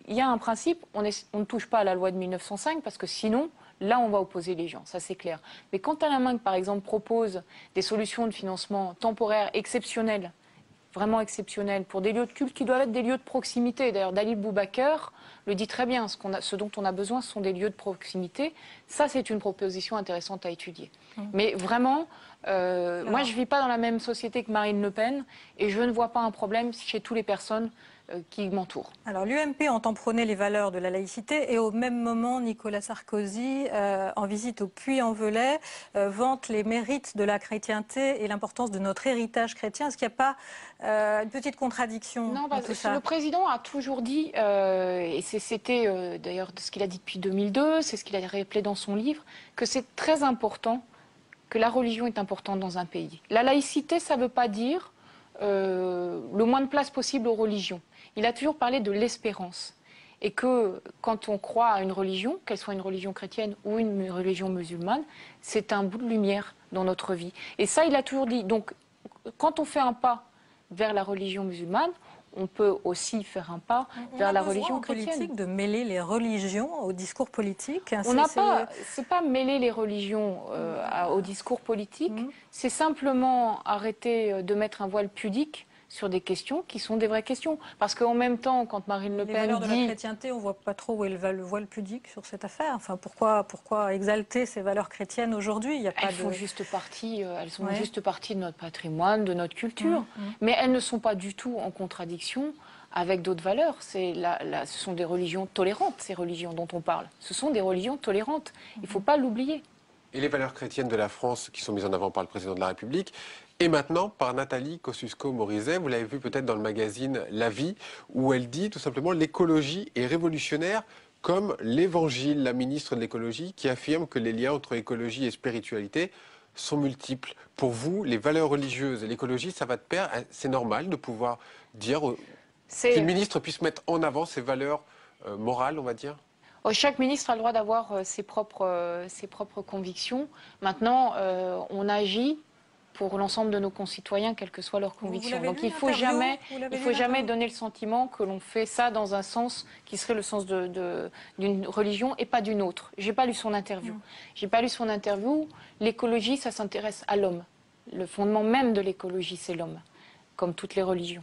C: y a un principe, on ne touche pas à la loi de 1905 parce que sinon, là on va opposer les gens, ça c'est clair. Mais quand Alain Minc, par exemple, propose des solutions de financement temporaires exceptionnelles, vraiment exceptionnelles, pour des lieux de culte qui doivent être des lieux de proximité. D'ailleurs, Dalil Boubaker le dit très bien, ce dont on a besoin, ce sont des lieux de proximité. Ça, c'est une proposition intéressante à étudier. Mais vraiment, moi, je ne vis pas dans la même société que Marine Le Pen et je ne vois pas un problème chez toutes les personnes qui m'entourent.
A: Alors l'UMP entend prôner les valeurs de la laïcité et au même moment, Nicolas Sarkozy, en visite au Puy-en-Velay, vante les mérites de la chrétienté et l'importance de notre héritage chrétien. Est-ce qu'il n'y a pas une petite contradiction dans tout ça ?
C: Le président a toujours dit, et c'était d'ailleurs ce qu'il a dit depuis 2002, c'est ce qu'il a rappelé dans son livre, que c'est très important, que la religion est importante dans un pays. La laïcité, ça ne veut pas dire le moins de place possible aux religions. Il a toujours parlé de l'espérance. Et que quand on croit à une religion, qu'elle soit une religion chrétienne ou une religion musulmane, c'est un bout de lumière dans notre vie. Et ça, il a toujours dit. Donc, quand on fait un pas vers la religion musulmane, on peut aussi faire un pas vers la religion chrétienne.
A: Politique de mêler les religions au discours politique.
C: On n'a pas, c'est pas mêler les religions au discours politique, c'est simplement arrêter de mettre un voile pudique sur des questions qui sont des vraies questions. Parce qu'en même temps, quand Marine Le Pen dit...
A: Les valeurs de la chrétienté, on ne voit pas trop où est le voile pudique sur cette affaire. Enfin, pourquoi exalter ces valeurs chrétiennes aujourd'hui ?
C: Elles sont juste partie de notre patrimoine, de notre culture. Mais elles ne sont pas du tout en contradiction avec d'autres valeurs. Ce sont des religions tolérantes, ces religions dont on parle. Ce sont des religions tolérantes. Il ne faut pas l'oublier.
B: Et les valeurs chrétiennes de la France qui sont mises en avant par le président de la République et maintenant par Nathalie Kosciusko-Morizet, vous l'avez vu peut-être dans le magazine La Vie, où elle dit tout simplement l'écologie est révolutionnaire comme l'évangile, la ministre de l'écologie, qui affirme que les liens entre écologie et spiritualité sont multiples. Pour vous, les valeurs religieuses et l'écologie, ça va de pair. C'est normal de pouvoir dire qu'une ministre puisse mettre en avant ses valeurs morales, on va dire ?
C: Chaque ministre a le droit d'avoir ses propres convictions. Maintenant, on agit pour l'ensemble de nos concitoyens, quelles que soient leurs convictions. Donc il ne faut jamais donner le sentiment que l'on fait ça dans un sens qui serait le sens d'une religion et pas d'une autre. Je n'ai pas lu son interview. J'ai pas lu son interview. L'écologie, ça s'intéresse à l'homme. Le fondement même de l'écologie, c'est l'homme, comme toutes les religions.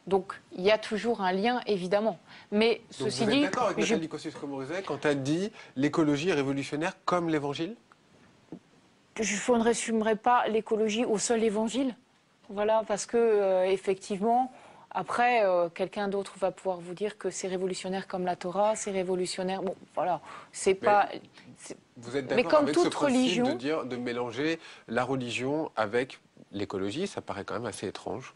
C: Donc, il y a toujours un lien, évidemment. Mais
B: donc
C: ceci
B: vous êtes
C: dit...
B: d'accord avec Nathalie Kosciusko-Morizet quand elle dit l'écologie est révolutionnaire comme l'évangile ?
C: Je ne résumerai pas l'écologie au seul évangile. Voilà, parce que, effectivement, après, quelqu'un d'autre va pouvoir vous dire que c'est révolutionnaire comme la Torah, c'est révolutionnaire... Bon, voilà, c'est pas...
B: Vous êtes d'accord avec ce principe de mélanger la religion avec l'écologie ? Ça paraît quand même assez étrange.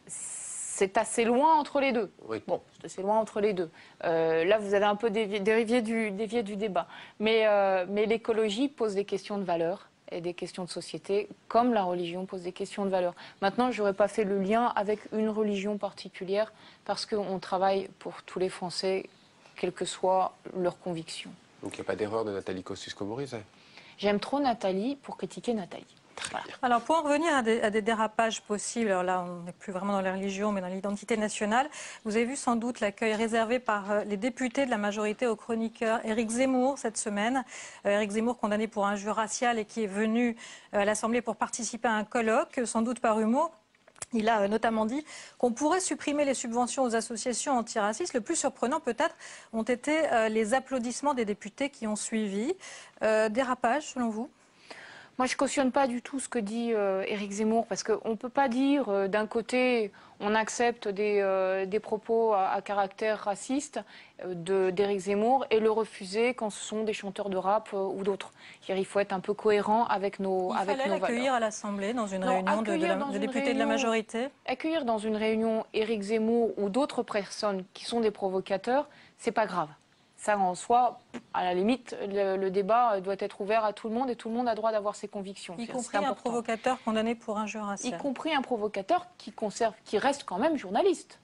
C: C'est assez loin entre les deux.
B: Oui.
C: Bon, c'est assez loin entre les deux. Là, vous avez un peu dévié du débat. Mais l'écologie pose des questions de valeur et des questions de société, comme la religion pose des questions de valeur. Maintenant, je n'aurais pas fait le lien avec une religion particulière, parce qu'on travaille pour tous les Français, quelles que soient leurs convictions.
B: Donc il n'y a pas d'erreur de Nathalie Kosciusko-Morizet.
C: J'aime trop Nathalie pour critiquer Nathalie.
A: Voilà. Alors, pour en revenir à des dérapages possibles, alors là, on n'est plus vraiment dans les religions, mais dans l'identité nationale, vous avez vu sans doute l'accueil réservé par les députés de la majorité au chroniqueur Éric Zemmour cette semaine. Éric Zemmour, condamné pour injure raciale et qui est venu à l'Assemblée pour participer à un colloque, sans doute par humour. Il a notamment dit qu'on pourrait supprimer les subventions aux associations antiracistes. Le plus surprenant, peut-être, ont été les applaudissements des députés qui ont suivi. Dérapage, selon vous ?
C: Moi, je ne cautionne pas du tout ce que dit Éric Zemmour, parce qu'on ne peut pas dire, d'un côté, on accepte des propos à caractère raciste d'Éric Zemmour et le refuser quand ce sont des chanteurs de rap ou d'autres. Il faut être un peu cohérent avec nos valeurs.
A: Il fallait l'accueillir à l'Assemblée dans une réunion de députés de la majorité.
C: Accueillir dans une réunion Éric Zemmour ou d'autres personnes qui sont des provocateurs, c'est pas grave. Ça, en soi, à la limite, le débat doit être ouvert à tout le monde et tout le monde a droit d'avoir ses convictions.
A: Y compris un provocateur condamné pour injure raciale.
C: Y compris un provocateur qui reste quand même journaliste.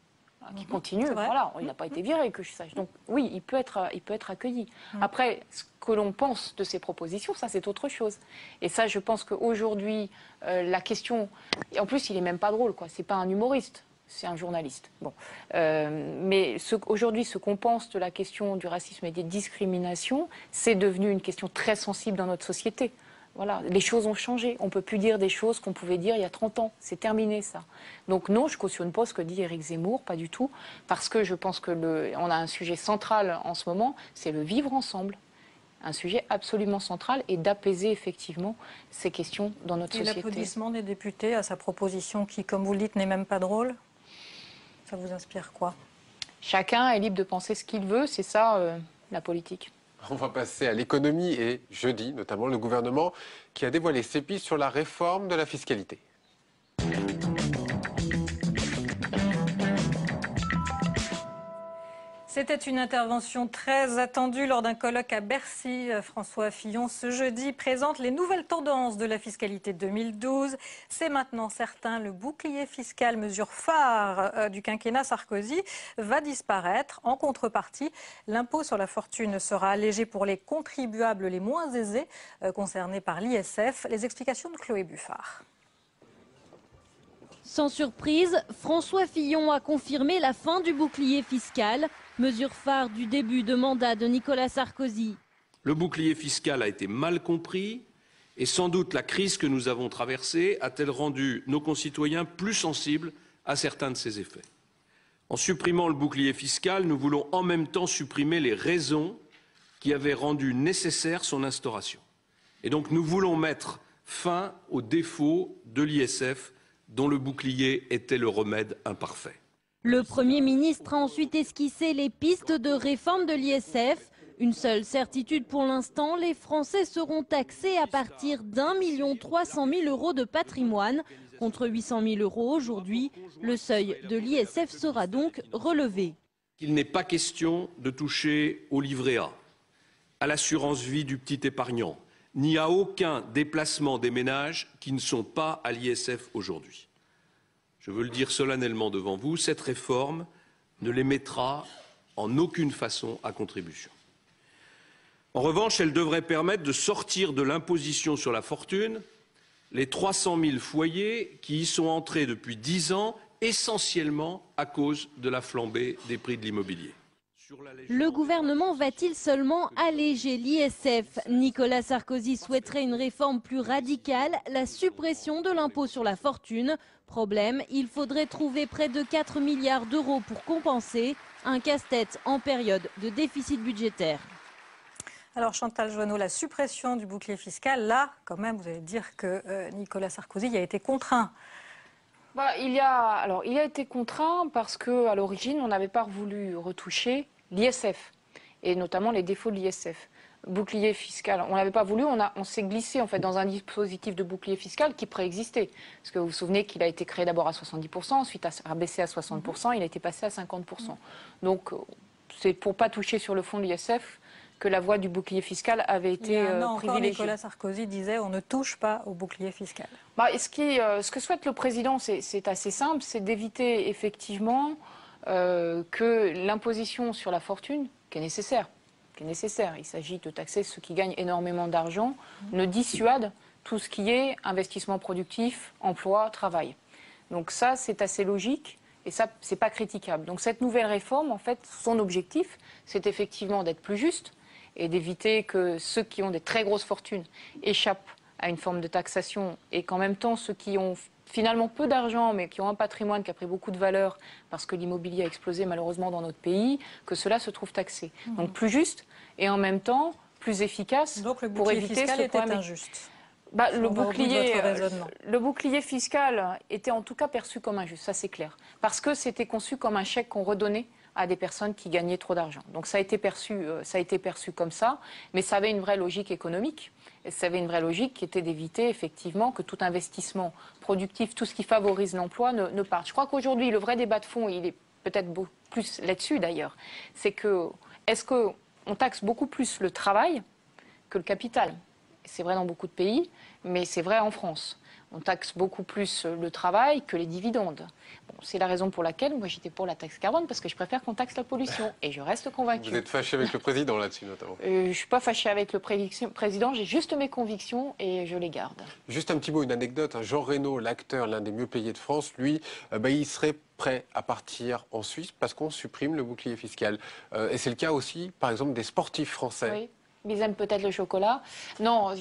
C: qui continue. Voilà, il n'a pas été viré, que je sache. Donc oui, il peut être accueilli. Après, ce que l'on pense de ces propositions, ça c'est autre chose. Et ça, je pense qu'aujourd'hui, la question... Et en plus, il n'est même pas drôle, quoi. C'est pas un humoriste. C'est un journaliste. Bon. Mais aujourd'hui, ce qu'on pense de la question du racisme et des discriminations, c'est devenu une question très sensible dans notre société. Voilà, les choses ont changé. On ne peut plus dire des choses qu'on pouvait dire il y a 30 ans. C'est terminé, ça. Donc non, je ne cautionne pas ce que dit Éric Zemmour, pas du tout, parce que je pense qu'on a un sujet central en ce moment, c'est le vivre ensemble. Un sujet absolument central et d'apaiser effectivement ces questions dans notre société.
A: Et l'applaudissement des députés à sa proposition qui, comme vous le dites, n'est même pas drôle, ça vous inspire quoi?
C: Chacun est libre de penser ce qu'il veut, c'est ça la politique.
B: On va passer à l'économie et jeudi, notamment, le gouvernement qui a dévoilé ses pistes sur la réforme de la fiscalité.
A: C'était une intervention très attendue lors d'un colloque à Bercy. François Fillon, ce jeudi, présente les nouvelles tendances de la fiscalité 2012. C'est maintenant certain, le bouclier fiscal, mesure phare du quinquennat Sarkozy, va disparaître. En contrepartie, l'impôt sur la fortune sera allégé pour les contribuables les moins aisés concernés par l'ISF. Les explications de Chloé Buffard.
D: Sans surprise, François Fillon a confirmé la fin du bouclier fiscal, mesure phare du début de mandat de Nicolas Sarkozy.
E: Le bouclier fiscal a été mal compris et sans doute la crise que nous avons traversée a-t-elle rendu nos concitoyens plus sensibles à certains de ses effets. En supprimant le bouclier fiscal, nous voulons en même temps supprimer les raisons qui avaient rendu nécessaire son instauration. Et donc nous voulons mettre fin aux défauts de l'ISF dont le bouclier était le remède imparfait.
D: Le Premier ministre a ensuite esquissé les pistes de réforme de l'ISF. Une seule certitude pour l'instant, les Français seront taxés à partir d'1 300 000 € de patrimoine. Contre 800 000 € aujourd'hui, le seuil de l'ISF sera donc relevé.
E: Il n'est pas question de toucher au livret A, à l'assurance vie du petit épargnant, ni à aucun déplacement des ménages qui ne sont pas à l'ISF aujourd'hui. Je veux le dire solennellement devant vous, cette réforme ne les mettra en aucune façon à contribution. En revanche, elle devrait permettre de sortir de l'imposition sur la fortune les 300 000 foyers qui y sont entrés depuis 10 ans, essentiellement à cause de la flambée des prix de l'immobilier.
D: Le gouvernement va-t-il seulement alléger l'ISF? Nicolas Sarkozy souhaiterait une réforme plus radicale, la suppression de l'impôt sur la fortune. Problème, il faudrait trouver près de 4 milliards d'euros pour compenser, un casse-tête en période de déficit budgétaire.
A: Alors Chantal Joanneau, la suppression du bouclier fiscal, là, quand même, vous allez dire que Nicolas Sarkozy y a été contraint.
C: Il a été contraint parce qu'à l'origine, on n'avait pas voulu retoucher l'ISF, et notamment les défauts de l'ISF. Bouclier fiscal, on n'avait pas voulu, on s'est glissé en fait dans un dispositif de bouclier fiscal qui préexistait. Parce que vous vous souvenez qu'il a été créé d'abord à 70%, ensuite a baissé à 60%, il a été passé à 50%. Donc c'est pour ne pas toucher sur le fond de l'ISF que la voie du bouclier fiscal avait été privilégiée.
A: Nicolas Sarkozy disait on ne touche pas au bouclier fiscal.
C: Ce que souhaite le président, c'est assez simple, c'est d'éviter effectivement que l'imposition sur la fortune, qui est nécessaire, il s'agit de taxer ceux qui gagnent énormément d'argent, ne dissuade tout ce qui est investissement productif, emploi, travail. Donc ça, c'est assez logique et ça, c'est pas critiquable. Donc cette nouvelle réforme, en fait, son objectif, c'est effectivement d'être plus juste et d'éviter que ceux qui ont des très grosses fortunes échappent à une forme de taxation et qu'en même temps, ceux qui ont finalement peu d'argent, mais qui ont un patrimoine qui a pris beaucoup de valeur parce que l'immobilier a explosé malheureusement dans notre pays, que cela se trouve taxé. Donc plus juste et en même temps plus efficace pour éviter ce problème.
A: Injuste.
C: Le bouclier fiscal était en tout cas perçu comme injuste, ça c'est clair. Parce que c'était conçu comme un chèque qu'on redonnait à des personnes qui gagnaient trop d'argent. Donc ça a été perçu comme ça, mais ça avait une vraie logique économique. Et ça avait une vraie logique qui était d'éviter effectivement que tout investissement productif, tout ce qui favorise l'emploi ne parte. Je crois qu'aujourd'hui, le vrai débat de fond, il est peut-être beaucoup plus là-dessus d'ailleurs, c'est que est-ce qu'on taxe beaucoup plus le travail que le capital? C'est vrai dans beaucoup de pays, mais c'est vrai en France. On taxe beaucoup plus le travail que les dividendes. Bon, c'est la raison pour laquelle moi j'étais pour la taxe carbone, parce que je préfère qu'on taxe la pollution. Et je reste convaincue.
B: Vous êtes fâché avec le président là-dessus notamment?
C: Je ne suis pas fâchée avec le président, j'ai juste mes convictions et je les garde.
B: Juste un petit mot, une anecdote. Jean Reno, l'acteur, l'un des mieux payés de France, lui, il serait prêt à partir en Suisse parce qu'on supprime le bouclier fiscal. Et c'est le cas aussi, par exemple, des sportifs français.
C: Oui. Ils aiment peut-être le chocolat. Non,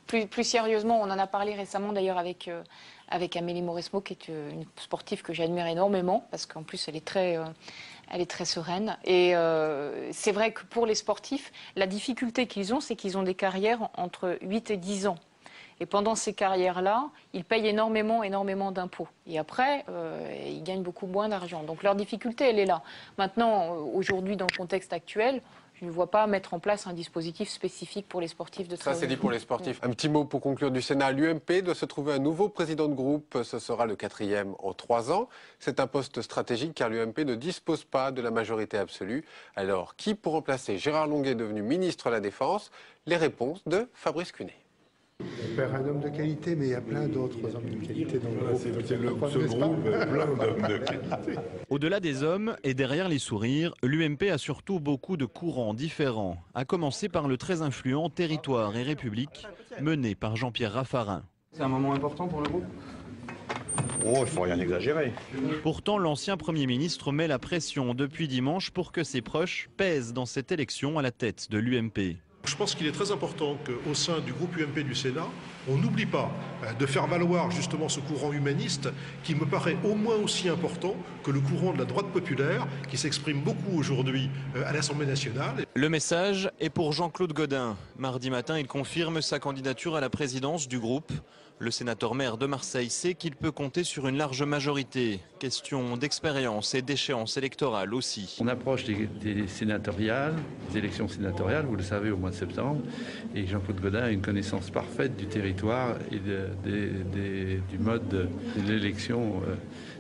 C: plus sérieusement, on en a parlé récemment d'ailleurs avec Amélie Mauresmo, qui est une sportive que j'admire énormément, parce qu'en plus elle est très sereine. Et c'est vrai que pour les sportifs, la difficulté qu'ils ont, c'est qu'ils ont des carrières entre 8 et 10 ans. Et pendant ces carrières-là, ils payent énormément d'impôts. Et après, ils gagnent beaucoup moins d'argent. Donc leur difficulté, elle est là. Maintenant, aujourd'hui, dans le contexte actuel, je ne vois pas mettre en place un dispositif spécifique pour les sportifs de très haut niveau.
B: Ça, c'est dit pour les sportifs. Un petit mot pour conclure du Sénat. L'UMP doit se trouver un nouveau président de groupe. Ce sera le 4e en 3 ans. C'est un poste stratégique car l'UMP ne dispose pas de la majorité absolue. Alors, qui pour remplacer Gérard Longuet, devenu ministre de la Défense? Les réponses de Fabrice Cunet.
F: On perd un homme de qualité, mais il y a plein d'autres hommes de qualité dans le groupe.
G: Ce groupe, plein d'hommes de qualité. Au-delà des hommes et derrière les sourires, l'UMP a surtout beaucoup de courants différents, à commencer par le très influent Territoire et République, mené par Jean-Pierre Raffarin.
H: C'est un moment important pour le groupe ?
G: Oh, il ne faut rien exagérer. Pourtant, l'ancien Premier ministre met la pression depuis dimanche pour que ses proches pèsent dans cette élection à la tête de l'UMP.
I: Je pense qu'il est très important qu'au sein du groupe UMP du Sénat, on n'oublie pas de faire valoir justement ce courant humaniste qui me paraît au moins aussi important que le courant de la droite populaire qui s'exprime beaucoup aujourd'hui à l'Assemblée nationale.
G: Le message est pour Jean-Claude Gaudin. Mardi matin, il confirme sa candidature à la présidence du groupe. Le sénateur-maire de Marseille sait qu'il peut compter sur une large majorité. Question d'expérience et d'échéance électorale aussi.
Y: On approche des sénatoriales, des élections sénatoriales, vous le savez, au mois de septembre. Et Jean-Claude Gaudin a une connaissance parfaite du territoire et du mode de l'élection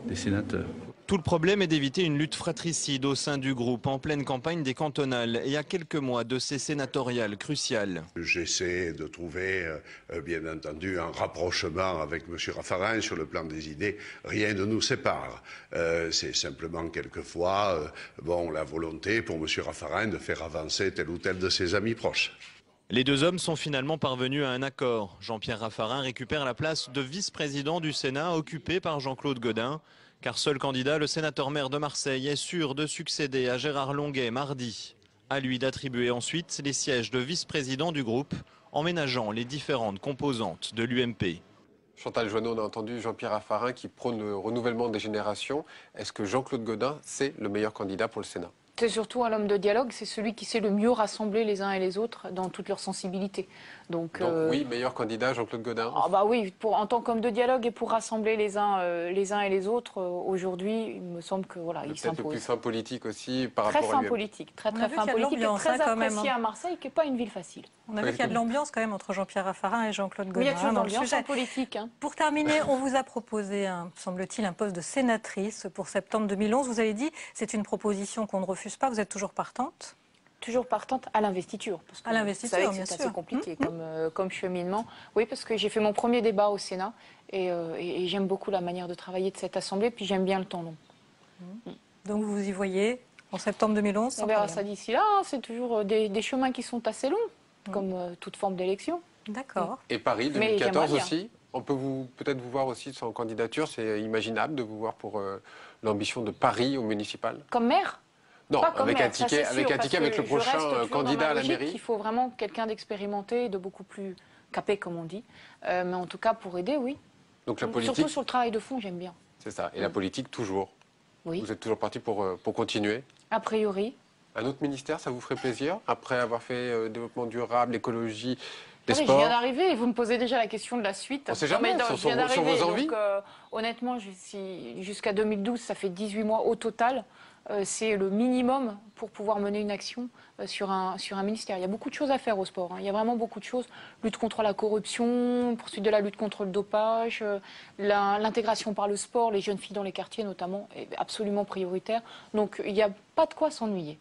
Y: des sénateurs.
G: Tout le problème est d'éviter une lutte fratricide au sein du groupe en pleine campagne des cantonales et à quelques mois de ces sénatoriales cruciales.
Z: J'essaie de trouver, bien entendu, un rapprochement avec M. Raffarin sur le plan des idées. Rien ne nous sépare. C'est simplement quelquefois la volonté pour M. Raffarin de faire avancer tel ou tel de ses amis proches.
G: Les deux hommes sont finalement parvenus à un accord. Jean-Pierre Raffarin récupère la place de vice-président du Sénat occupée par Jean-Claude Gaudin. Car seul candidat, le sénateur-maire de Marseille est sûr de succéder à Gérard Longuet mardi. À lui d'attribuer ensuite les sièges de vice-président du groupe en ménageant les différentes composantes de l'UMP.
B: Chantal Joanneau, on a entendu Jean-Pierre Raffarin qui prône le renouvellement des générations. Est-ce que Jean-Claude Gaudin, c'est le meilleur candidat pour le Sénat ?
C: C'est surtout un homme de dialogue, c'est celui qui sait le mieux rassembler les uns et les autres dans toutes leurs sensibilités. Donc
B: oui, meilleur candidat, Jean-Claude Gaudin.
C: Ah bah oui, en tant qu'homme de dialogue et pour rassembler les uns et les autres, aujourd'hui, il me semble que voilà, il s'impose.
B: Peut-être le plus fin politique aussi par
C: très
B: rapport à
C: fin politique, très fin politique, et très apprécié à Marseille, qui n'est pas une ville facile.
A: On a vu qu'il y a de l'ambiance quand même entre Jean-Pierre Raffarin et Jean-Claude Gaudin.
C: Il y a toujours
A: dans
C: l'ambiance en politique.
A: Pour terminer, on vous a proposé, semble-t-il, un poste de sénatrice pour septembre 2011. Vous avez dit c'est une proposition qu'on ne refuse pas. Vous êtes toujours partante ?
C: Toujours partante à l'investiture. À
A: l'investiture, bien sûr.
C: C'est assez compliqué comme cheminement. Oui, parce que j'ai fait mon premier débat au Sénat et j'aime beaucoup la manière de travailler de cette Assemblée, puis j'aime bien le temps long.
A: Donc vous y voyez en septembre 2011
C: On verra ça d'ici là. C'est toujours des chemins qui sont assez longs, comme toute forme d'élection.
A: D'accord.
B: Et Paris 2014 aussi. On peut peut-être vous voir aussi en candidature. C'est imaginable de vous voir pour l'ambition de Paris au municipal.
C: Comme maire ?
B: Non, avec un ticket avec le prochain candidat à la mairie.
C: Il faut vraiment quelqu'un d'expérimenté, de beaucoup plus capé, comme on dit. Mais en tout cas, pour aider, oui.
B: Donc la politique.
C: Surtout sur le travail de fond, j'aime bien.
B: C'est ça. Et la politique, toujours.
C: Oui.
B: Vous êtes toujours parti pour continuer.
C: A priori.
B: Un autre ministère, ça vous ferait plaisir après avoir fait développement durable, écologie, des
C: sports. Je viens d'arriver et vous me posez déjà la question de la suite.
B: On ne sait jamais. Sur vos envies.
C: Donc, honnêtement, jusqu'à 2012, ça fait 18 mois au total. C'est le minimum pour pouvoir mener une action sur un ministère. Il y a beaucoup de choses à faire au sport. Il y a vraiment beaucoup de choses. Lutte contre la corruption, poursuite de la lutte contre le dopage, l'intégration par le sport, les jeunes filles dans les quartiers notamment, est absolument prioritaire. Donc il n'y a pas de quoi s'ennuyer.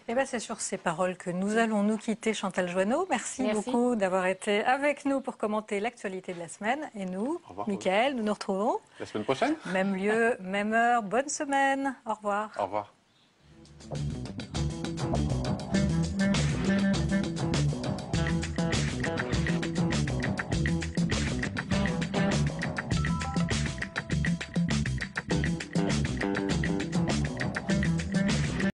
A: Et bien, c'est sur ces paroles que nous allons nous quitter, Chantal Joanneau. Merci beaucoup d'avoir été avec nous pour commenter l'actualité de la semaine. Et nous, Mickaël, nous nous retrouvons
B: la semaine prochaine.
A: Même lieu, même heure. Bonne semaine. Au revoir.
B: Au revoir.